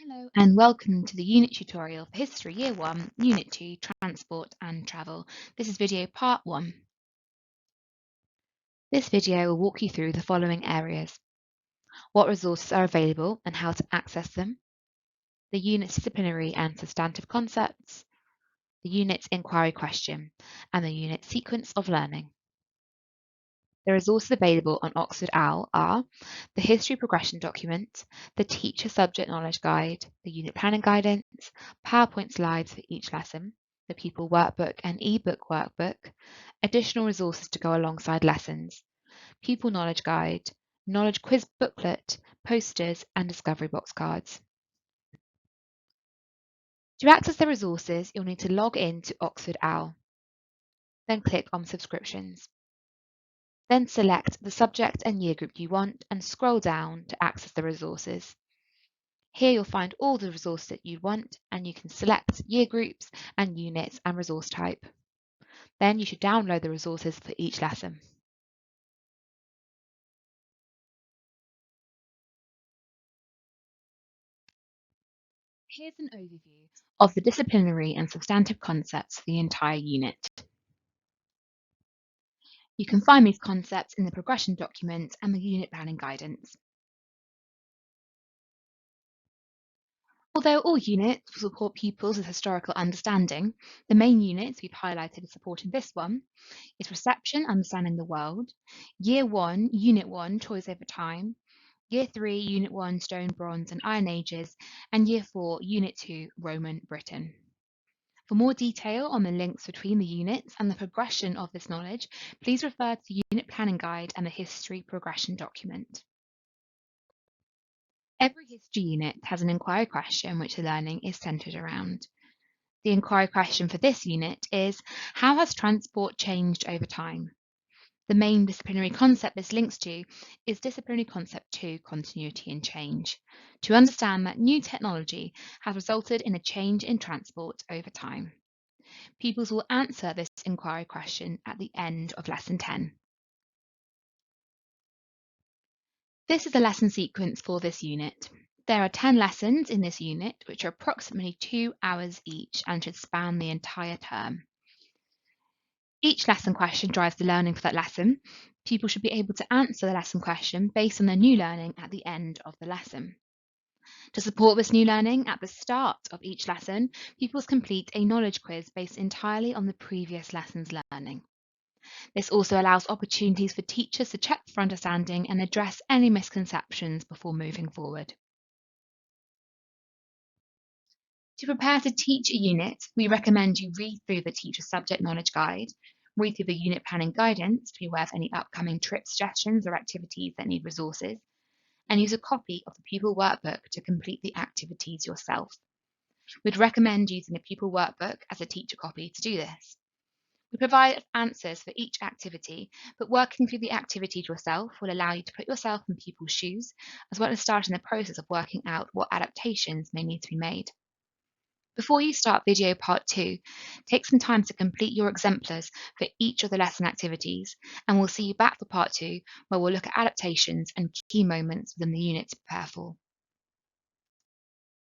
Hello and welcome to the unit tutorial for History Year 1, Unit 2, Transport and Travel. This is video part 1. This video will walk you through the following areas: what resources are available and how to access them, the unit's disciplinary and substantive concepts, the unit's inquiry question, and the unit's sequence of learning. The resources available on Oxford OWL are the History Progression Document, the Teacher Subject Knowledge Guide, the Unit Planning Guidance, PowerPoint slides for each lesson, the Pupil Workbook and eBook Workbook, additional resources to go alongside lessons, Pupil Knowledge Guide, Knowledge Quiz Booklet, posters and Discovery Box cards. To access the resources, you'll need to log in to Oxford OWL. Then click on Subscriptions. Then select the subject and year group you want and scroll down to access the resources. Here you'll find all the resources that you want and you can select year groups and units and resource type. Then you should download the resources for each lesson. Here's an overview of the disciplinary and substantive concepts for the entire unit. You can find these concepts in the progression document and the unit planning guidance. Although all units will support pupils with historical understanding, the main units we've highlighted as supporting this one is Reception, Understanding the World, Year 1, Unit 1, Toys Over Time, Year 3, Unit 1, Stone, Bronze and Iron Ages, and Year 4, Unit 2, Roman Britain. For more detail on the links between the units and the progression of this knowledge, please refer to the Unit Planning Guide and the History Progression document. Every history unit has an inquiry question which the learning is centred around. The inquiry question for this unit is, how has transport changed over time? The main disciplinary concept this links to is Disciplinary Concept 2, Continuity and Change, to understand that new technology has resulted in a change in transport over time. Pupils will answer this inquiry question at the end of Lesson 10. This is the lesson sequence for this unit. There are 10 lessons in this unit, which are approximately 2 hours each and should span the entire term. Each lesson question drives the learning for that lesson. People should be able to answer the lesson question based on their new learning at the end of the lesson. To support this new learning, at the start of each lesson, pupils complete a knowledge quiz based entirely on the previous lesson's learning. This also allows opportunities for teachers to check for understanding and address any misconceptions before moving forward. To prepare to teach a unit, we recommend you read through the Teacher Subject Knowledge Guide, read through the unit planning guidance to be aware of any upcoming trip suggestions or activities that need resources, and use a copy of the Pupil Workbook to complete the activities yourself. We'd recommend using a Pupil Workbook as a teacher copy to do this. We provide answers for each activity, but working through the activities yourself will allow you to put yourself in people's shoes, as well as starting the process of working out what adaptations may need to be made. Before you start video part 2, take some time to complete your exemplars for each of the lesson activities, and we'll see you back for part 2, where we'll look at adaptations and key moments within the unit to prepare for.